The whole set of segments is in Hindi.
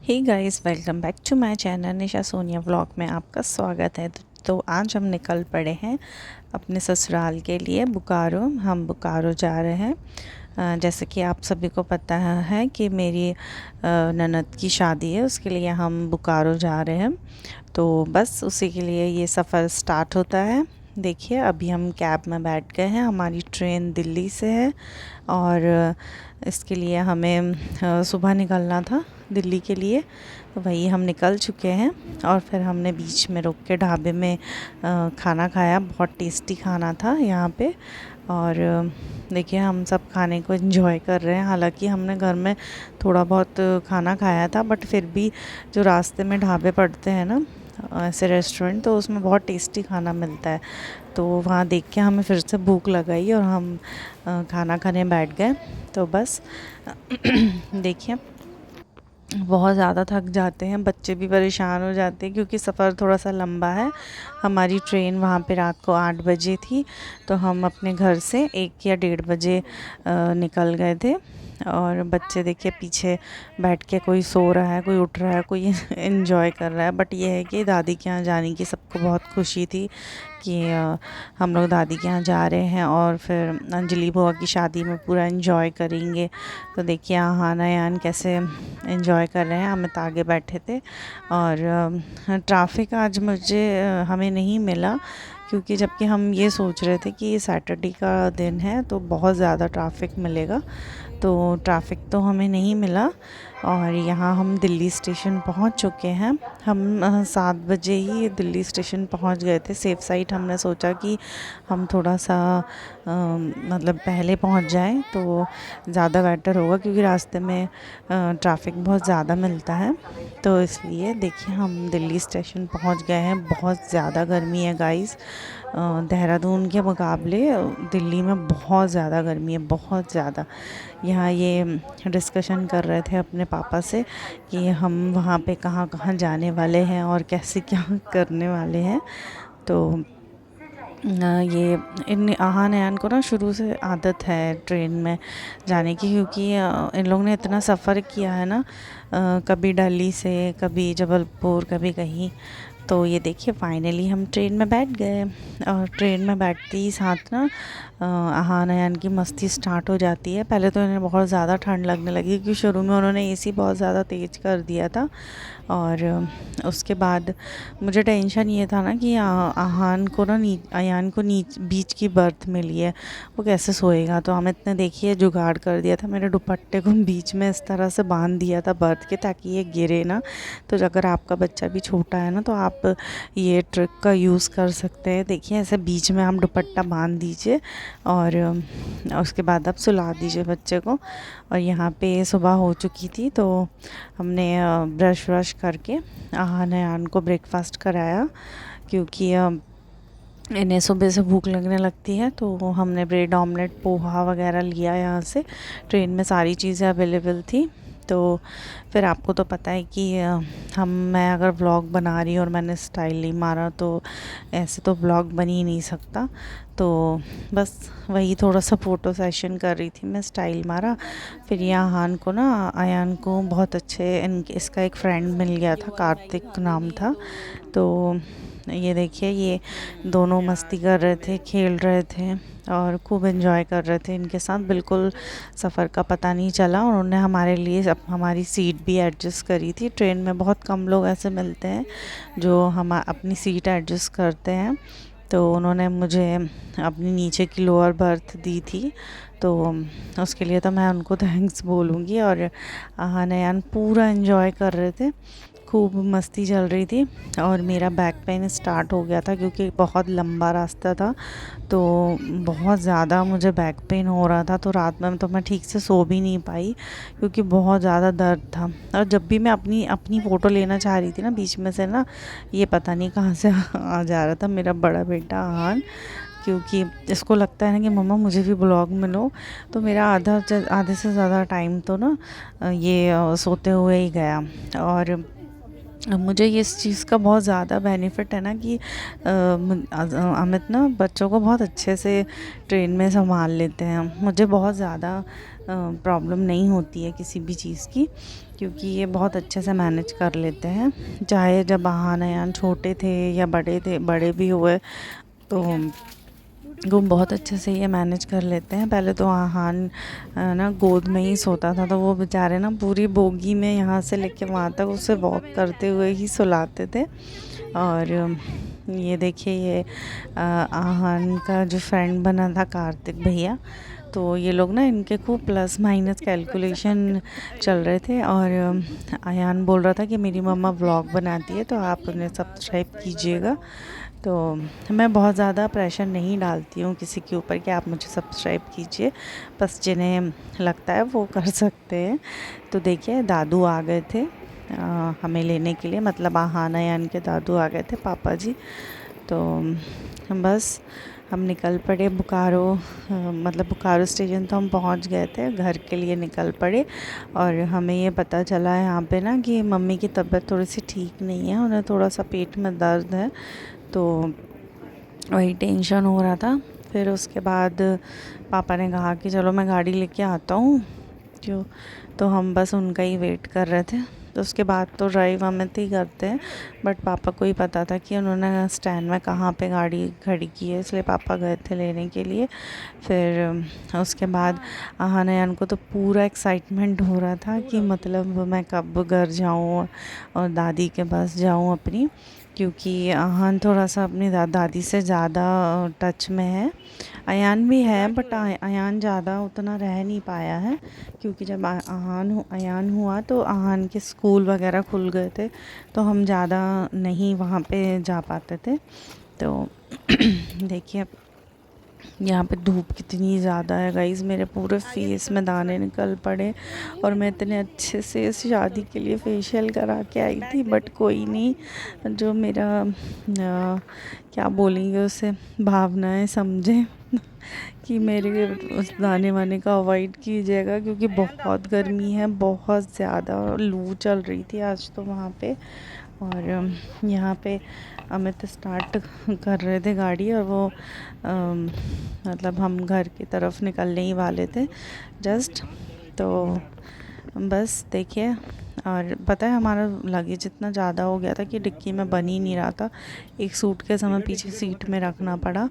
Hey guys, welcome back to my channel Nisha Sonia vlog में आपका स्वागत है। तो आज हम निकल पड़े हैं अपने ससुराल के लिए बोकारो। हम बोकारो जा रहे हैं। जैसे कि आप सभी को पता है कि मेरी ननद की शादी है, उसके लिए हम बोकारो जा रहे हैं। तो बस उसी के लिए ये सफ़र स्टार्ट होता है। देखिए, अभी हम कैब में बैठ गए हैं। हमारी ट्रेन दिल्ली से है और इसके लिए हमें सुबह निकलना था दिल्ली के लिए। तो वही हम निकल चुके हैं और फिर हमने बीच में रुक के ढाबे में खाना खाया। बहुत टेस्टी खाना था यहाँ पे। और देखिए, हम सब खाने को एंजॉय कर रहे हैं। हालांकि हमने घर में थोड़ा बहुत खाना खाया था, बट फिर भी जो रास्ते में ढाबे पड़ते हैं ना, ऐसे रेस्टोरेंट, तो उसमें बहुत टेस्टी खाना मिलता है। तो वहाँ देख के हमें फिर से भूख लगाई और हम खाना खाने बैठ गए। तो बस देखिए, बहुत ज़्यादा थक जाते हैं, बच्चे भी परेशान हो जाते हैं क्योंकि सफ़र थोड़ा सा लंबा है। हमारी ट्रेन वहाँ पे रात को 8 बजे थी, तो हम अपने घर से 1 या 1:30 बजे निकल गए थे। और बच्चे देखिए पीछे बैठ के, कोई सो रहा है, कोई उठ रहा है, कोई एंजॉय कर रहा है। बट ये है कि दादी के यहाँ जाने की सबको बहुत खुशी थी कि हम लोग दादी के यहाँ जा रहे हैं और फिर अंजलि बुआ की शादी में पूरा एंजॉय करेंगे। तो देखिए आहाना यान कैसे एंजॉय कर रहे हैं। अमित आगे बैठे थे और ट्रैफिक आज हमें नहीं मिला, क्योंकि जबकि हम ये सोच रहे थे कि ये सैटरडे का दिन है तो बहुत ज़्यादा ट्रैफिक मिलेगा। तो ट्रैफिक तो हमें नहीं मिला और यहाँ हम दिल्ली स्टेशन पहुँच चुके हैं। हम 7 बजे ही दिल्ली स्टेशन पहुँच गए थे। सेफ़ साइड हमने सोचा कि हम थोड़ा सा मतलब पहले पहुँच जाएं तो ज़्यादा बेटर होगा, क्योंकि रास्ते में ट्रैफिक बहुत ज़्यादा मिलता है। तो इसलिए देखिए, हम दिल्ली स्टेशन पहुँच गए हैं। बहुत ज़्यादा गर्मी है गाइस। देहरादून के मुकाबले दिल्ली में बहुत ज़्यादा गर्मी है, बहुत ज़्यादा। यहाँ ये डिस्कशन कर रहे थे अपने पापा से कि हम वहाँ पे कहाँ कहाँ जाने वाले हैं और कैसे क्या करने वाले हैं। तो ये इन आहान यान को ना शुरू से आदत है ट्रेन में जाने की, क्योंकि इन लोगों ने इतना सफ़र किया है ना, कभी दिल्ली से, कभी जबलपुर, कभी कहीं। तो ये देखिए, फाइनली हम ट्रेन में बैठ गए। और ट्रेन में बैठते ही साथ ना आहान यान की मस्ती स्टार्ट हो जाती है। पहले तो इन्हें बहुत ज़्यादा ठंड लगने लगी, क्योंकि शुरू में उन्होंने एसी बहुत ज़्यादा तेज़ कर दिया था। और उसके बाद मुझे टेंशन ये था ना कि आहान को ना अयान को बीच की बर्थ मिली है, वो कैसे सोएगा। तो अमित ने देखिए जुगाड़ कर दिया था, मेरे दुपट्टे को बीच में इस तरह से बांध दिया था बर्थ के, ताकि ये गिरे ना। तो अगर आपका बच्चा भी छोटा है ना, तो आप ये ट्रिक का यूज़ कर सकते हैं। देखिए, ऐसे बीच में आप दुपट्टा बांध दीजिए और उसके बाद आप सुला दीजिए बच्चे को। और यहाँ पे सुबह हो चुकी थी, तो हमने ब्रश व्रश करके आहान यान को ब्रेकफास्ट कराया, क्योंकि इन्हें सुबह से भूख लगने लगती है। तो हमने ब्रेड ऑमलेट, पोहा वगैरह लिया यहाँ से। ट्रेन में सारी चीज़ें अवेलेबल थी। तो फिर आपको तो पता है कि मैं अगर व्लॉग बना रही हूँ और मैंने स्टाइल नहीं मारा, तो ऐसे तो व्लॉग बन ही नहीं सकता। तो बस वही थोड़ा सा फ़ोटो सेशन कर रही थी मैं, स्टाइल मारा। फिर यहाँ आहान को ना, अयान को बहुत अच्छे इसका एक फ्रेंड मिल गया था, कार्तिक नाम था। तो ये देखिए, ये दोनों मस्ती कर रहे थे, खेल रहे थे और खूब एंजॉय कर रहे थे। इनके साथ बिल्कुल सफ़र का पता नहीं चला। और उन्होंने हमारे लिए हमारी सीट भी एडजस्ट करी थी। ट्रेन में बहुत कम लोग ऐसे मिलते हैं जो हम अपनी सीट एडजस्ट करते हैं। तो उन्होंने मुझे अपनी नीचे की लोअर बर्थ दी थी, तो उसके लिए तो मैं उनको थैंक्स बोलूँगी। और आहान यान पूरा एंजॉय कर रहे थे, खूब मस्ती चल रही थी। और मेरा बैक पेन स्टार्ट हो गया था, क्योंकि बहुत लंबा रास्ता था, तो बहुत ज़्यादा मुझे बैक पेन हो रहा था। तो रात में तो मैं ठीक से सो भी नहीं पाई, क्योंकि बहुत ज़्यादा दर्द था। और जब भी मैं अपनी अपनी फ़ोटो लेना चाह रही थी ना, बीच में से ना ये पता नहीं कहाँ से आ जा रहा था मेरा बड़ा बेटा आहान, क्योंकि इसको लगता है ना कि मम्मा मुझे भी ब्लॉग में लो। तो मेरा आधे से ज़्यादा टाइम तो ना ये सोते हुए ही गया। और मुझे ये इस चीज़ का बहुत ज़्यादा बेनिफिट है ना कि अमित ना बच्चों को बहुत अच्छे से ट्रेन में संभाल लेते हैं। मुझे बहुत ज़्यादा प्रॉब्लम नहीं होती है किसी भी चीज़ की, क्योंकि ये बहुत अच्छे से मैनेज कर लेते हैं। चाहे जब आहान अयान छोटे थे या बड़े भी हुए तो वो बहुत अच्छे से ये मैनेज कर लेते हैं। पहले तो आहान ना गोद में ही सोता था, तो वो बेचारे ना पूरी बोगी में यहाँ से लेके वहाँ तक उसे वॉक करते हुए ही सुलाते थे। और ये देखिए, ये आहान का जो फ्रेंड बना था कार्तिक भैया, तो ये लोग ना इनके खूब प्लस माइनस कैलकुलेशन चल रहे थे। और अयान बोल रहा था कि मेरी मम्मा व्लॉग बनाती है तो आप उन्हें सब्सक्राइब कीजिएगा। तो मैं बहुत ज़्यादा प्रेशर नहीं डालती हूँ किसी के ऊपर कि आप मुझे सब्सक्राइब कीजिए, बस जिन्हें लगता है वो कर सकते हैं। तो देखिए, दादू आ गए थे हमें लेने के लिए, मतलब आहान अयान के दादू आ गए थे, पापा जी। तो बस हम निकल पड़े बोकारो, मतलब बोकारो स्टेशन तो हम पहुंच गए थे, घर के लिए निकल पड़े। और हमें ये पता चला यहाँ पे ना कि मम्मी की तबीयत थोड़ी सी ठीक नहीं है, उन्हें थोड़ा सा पेट में दर्द है, तो वही टेंशन हो रहा था। फिर उसके बाद पापा ने कहा कि चलो मैं गाड़ी लेके आता हूँ, क्यों, तो हम बस उनका ही वेट कर रहे थे। तो उसके बाद तो ड्राइव अमित ही करते हैं, बट पापा को ही पता था कि उन्होंने स्टैंड में कहाँ पे गाड़ी खड़ी की है, इसलिए पापा गए थे लेने के लिए। फिर उसके बाद आहान अयान को तो पूरा एक्साइटमेंट हो रहा था कि मतलब मैं कब घर जाऊँ और दादी के पास जाऊँ अपनी, क्योंकि आहान थोड़ा सा अपनी दादी से ज़्यादा टच में है। अयान भी है, बट अयान ज़्यादा उतना रह नहीं पाया है, क्योंकि जब अयान हुआ तो आहान के स्कूल वगैरह खुल गए थे, तो हम ज़्यादा नहीं वहाँ पे जा पाते थे। तो देखिए, यहाँ पे धूप कितनी ज़्यादा है गाइस, मेरे पूरे फेस में दाने निकल पड़े। और मैं इतने अच्छे से इस शादी के लिए फेशियल करा के आई थी, बट कोई नहीं, जो मेरा क्या बोलेंगे उसे, भावनाएं समझे कि मेरे उस दाने वाने का अवॉइड कीजिएगा, क्योंकि बहुत गर्मी है, बहुत ज़्यादा लू चल रही थी आज तो वहाँ पे। और यहाँ पे अमित स्टार्ट कर रहे थे गाड़ी, और वो मतलब हम घर की तरफ निकलने ही वाले थे जस्ट। तो बस देखिए, और पता है हमारा लगेज इतना ज़्यादा हो गया था कि डिक्की में बन ही नहीं रहा था। एक सूटकेस हमें पीछे सीट में रखना पड़ा,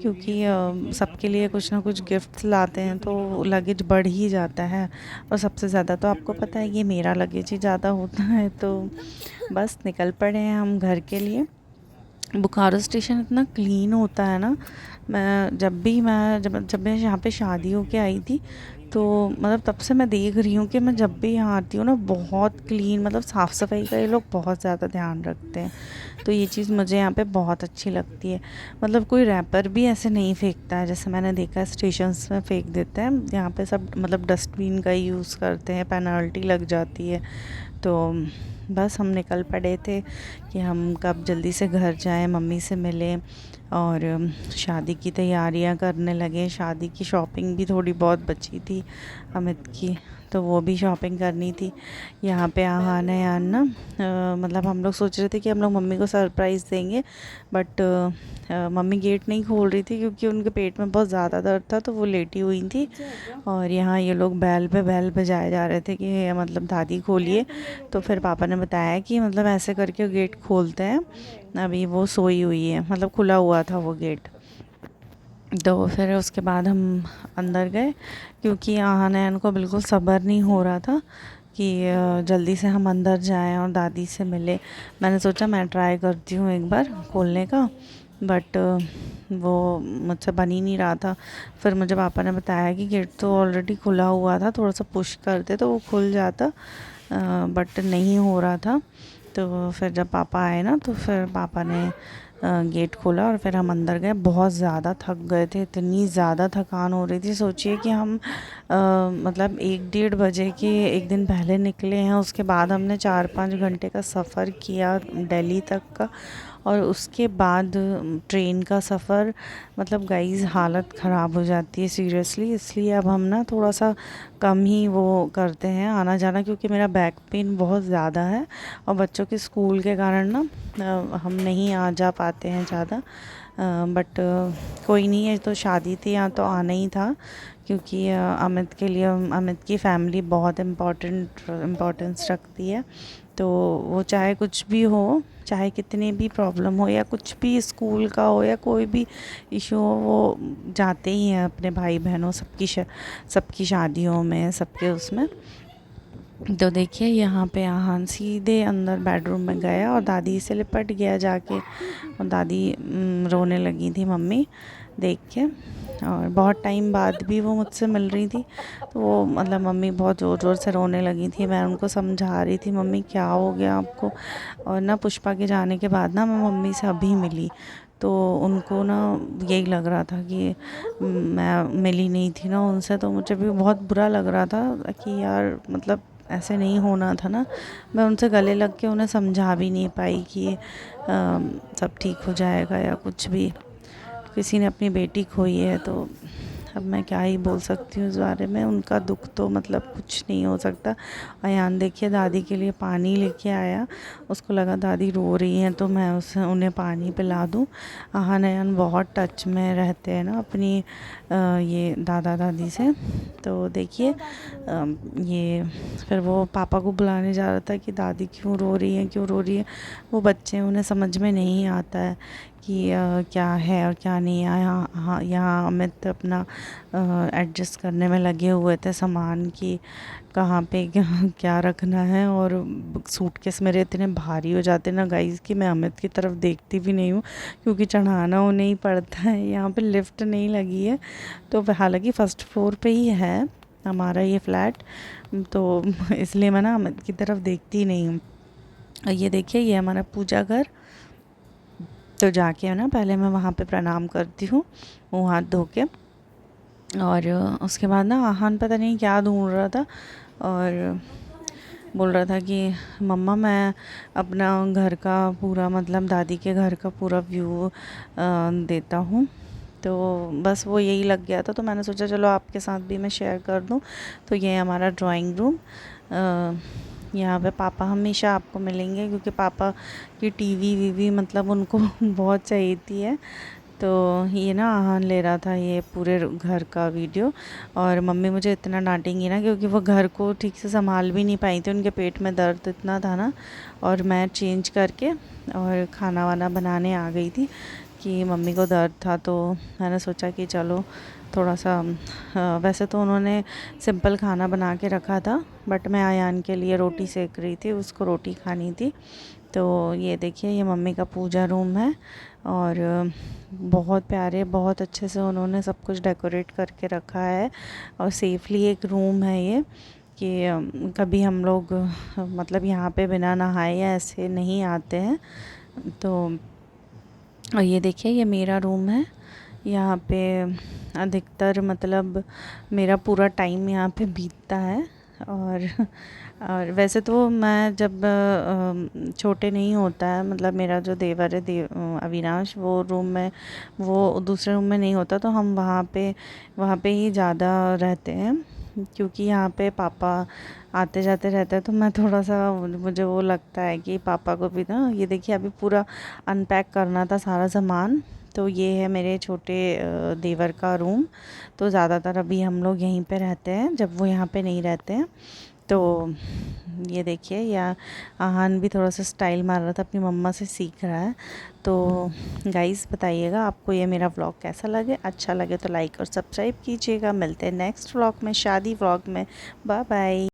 क्योंकि सबके लिए कुछ ना कुछ गिफ्ट्स लाते हैं तो लगेज बढ़ ही जाता है। और सबसे ज़्यादा तो आपको पता है कि मेरा लगेज ही ज़्यादा होता है। तो बस निकल पड़े हैं हम घर के लिए। बोकारो स्टेशन इतना क्लीन होता है ना, मैं जब मैं यहाँ पे शादी होके आई थी, तो मतलब तब से मैं देख रही हूँ कि मैं जब भी यहाँ आती हूँ ना, बहुत क्लीन, मतलब साफ़ सफाई का ये लोग बहुत ज़्यादा ध्यान रखते हैं। तो ये चीज़ मुझे यहाँ पे बहुत अच्छी लगती है। मतलब कोई रैपर भी ऐसे नहीं फेंकता है, जैसे मैंने देखा है स्टेशंस में फेंक देते हैं, यहाँ पे सब मतलब डस्टबिन का यूज़ करते हैं, पेनल्टी लग जाती है। तो बस हम निकल पड़े थे कि हम कब जल्दी से घर जाएं, मम्मी से मिलें, और शादी की तैयारियां करने लगे। शादी की शॉपिंग भी थोड़ी बहुत बची थी अमित की, तो वो भी शॉपिंग करनी थी। यहाँ पे आहान अयान ना मतलब हम लोग सोच रहे थे कि हम लोग मम्मी को सरप्राइज़ देंगे, बट मम्मी गेट नहीं खोल रही थी, क्योंकि उनके पेट में बहुत ज़्यादा दर्द था, तो वो लेटी हुई थी। और यहाँ ये लोग बैल पे बैल बजाए जा रहे थे कि मतलब दादी खोलिए। तो फिर पापा ने बताया कि मतलब ऐसे करके गेट खोलते हैं, अभी वो सोई हुई है, मतलब खुला हुआ था वो गेट। तो फिर उसके बाद हम अंदर गए, क्योंकि आहान अयान को बिल्कुल सब्र नहीं हो रहा था कि जल्दी से हम अंदर जाएं और दादी से मिले। मैंने सोचा मैं ट्राई करती हूँ एक बार खोलने का, बट वो मुझसे बन ही नहीं रहा था। फिर मुझे पापा ने बताया कि गेट तो ऑलरेडी खुला हुआ था, थोड़ा सा पुश करते तो वो खुल जाता, बट नहीं हो रहा था। तो फिर जब पापा आए ना, तो फिर पापा ने गेट खोला और फिर हम अंदर गए। बहुत ज़्यादा थक गए थे, इतनी ज़्यादा थकान हो रही थी। सोचिए कि हम मतलब 1-1:30 बजे के एक दिन पहले निकले हैं, उसके बाद हमने 4-5 घंटे का सफ़र किया दिल्ली तक का, और उसके बाद ट्रेन का सफ़र, मतलब गाइस हालत ख़राब हो जाती है सीरियसली। इसलिए अब हम ना थोड़ा सा कम ही वो करते हैं आना जाना, क्योंकि मेरा बैक पेन बहुत ज़्यादा है, और बच्चों के स्कूल के कारण ना हम नहीं आ जा पाते हैं ज़्यादा। बट कोई नहीं है, तो शादी थी यहाँ तो आना ही था, क्योंकि अमित के लिए, अमित की फैमिली बहुत इम्पोर्टेंस रखती है। तो वो चाहे कुछ भी हो, चाहे कितनी भी प्रॉब्लम हो या कुछ भी स्कूल का हो या कोई भी इशू हो, वो जाते ही हैं अपने भाई बहनों सबकी शादियों में, सबके उसमें। तो देखिए यहाँ पे आहान सीधे अंदर बेडरूम में गया और दादी से लिपट गया जाके, और दादी रोने लगी थी मम्मी देख के। और बहुत टाइम बाद भी वो मुझसे मिल रही थी, तो वो मतलब मम्मी बहुत ज़ोर ज़ोर से रोने लगी थी। मैं उनको समझा रही थी, मम्मी क्या हो गया आपको। और ना पुष्पा के जाने के बाद ना मैं मम्मी से अभी मिली, तो उनको ना यही लग रहा था कि मैं मिली नहीं थी ना उनसे, तो मुझे भी बहुत बुरा लग रहा था कि यार मतलब ऐसे नहीं होना था ना। मैं उनसे गले लग के उन्हें समझा भी नहीं पाई कि सब ठीक हो जाएगा या कुछ भी। किसी ने अपनी बेटी खोई है, तो अब मैं क्या ही बोल सकती हूँ इस बारे में। उनका दुख तो मतलब कुछ नहीं हो सकता। अयान देखिए दादी के लिए पानी लेके आया, उसको लगा दादी रो रही हैं तो मैं उन्हें पानी पिला दूँ। अहान अयान बहुत टच में रहते हैं ना अपनी ये दादा दादी से। तो देखिए ये फिर वो पापा को बुलाने जा रहा था कि दादी क्यों रो रही है, क्यों रो रही है। वो बच्चे, उन्हें समझ में नहीं आता है कि क्या है और क्या नहीं है। यहाँ अमित अपना एडजस्ट करने में लगे हुए थे सामान की, कहाँ पे क्या रखना है। और सूटकेस मेरे इतने भारी हो जाते ना गाइस कि मैं अमित की तरफ देखती भी नहीं हूँ, क्योंकि चढ़ाना उन्हें ही पड़ता है। यहाँ पे लिफ्ट नहीं लगी है, तो हालांकि फर्स्ट फ्लोर पे ही है हमारा ये फ्लैट, तो इसलिए मैं ना अमित की तरफ देखती नहीं हूँ। ये देखिए ये हमारा पूजा घर। तो जाके ना पहले मैं वहाँ पे प्रणाम करती हूँ, मुँह हाथ धो के। और उसके बाद ना आहान पता नहीं क्या ढूंढ रहा था और बोल रहा था कि मम्मा मैं अपना घर का पूरा, मतलब दादी के घर का पूरा व्यू देता हूँ। तो बस वो यही लग गया था, तो मैंने सोचा चलो आपके साथ भी मैं शेयर कर दूँ। तो ये हमारा ड्राइंग रूम। यहाँ पे पापा हमेशा आपको मिलेंगे, क्योंकि पापा की टीवी वीवी मतलब उनको बहुत चाहिए है। तो ये ना आहान ले रहा था ये पूरे घर का वीडियो। और मम्मी मुझे इतना डांटेंगी ना, क्योंकि वो घर को ठीक से संभाल भी नहीं पाई थी, उनके पेट में दर्द इतना था ना। और मैं चेंज करके और खाना वाना बनाने आ गई थी कि मम्मी को दर्द था, तो मैंने सोचा कि चलो थोड़ा सा वैसे तो उन्होंने सिंपल खाना बना के रखा था, बट मैं अयान के लिए रोटी सेक रही थी, उसको रोटी खानी थी। तो ये देखिए ये मम्मी का पूजा रूम है, और बहुत प्यारे, बहुत अच्छे से उन्होंने सब कुछ डेकोरेट करके रखा है। और सेफली एक रूम है ये, कि कभी हम लोग मतलब यहाँ पे बिना नहाए या ऐसे नहीं आते हैं। तो और ये देखिए ये मेरा रूम है। यहाँ पे अधिकतर मतलब मेरा पूरा टाइम यहाँ पे बीतता है। और वैसे तो मैं जब छोटे नहीं होता है, मतलब मेरा जो देवर है अविनाश, वो रूम में, वो दूसरे रूम में नहीं होता, तो हम वहाँ पे ही ज़्यादा रहते हैं। क्योंकि यहाँ पे पापा आते जाते रहते हैं, तो मैं थोड़ा सा, मुझे वो लगता है कि पापा को भी ना। ये देखिए अभी पूरा अनपैक करना था सारा सामान। तो ये है मेरे छोटे देवर का रूम। तो ज़्यादातर अभी हम लोग यहीं पे रहते हैं जब वो यहाँ पे नहीं रहते हैं। तो ये देखिए या आहान भी थोड़ा सा स्टाइल मार रहा था, अपनी मम्मा से सीख रहा है। तो गाइस बताइएगा आपको ये मेरा व्लॉग कैसा लगे। अच्छा लगे तो लाइक और सब्सक्राइब कीजिएगा। मिलते हैं नेक्स्ट व्लॉग में, शादी व्लॉग में। Bye bye.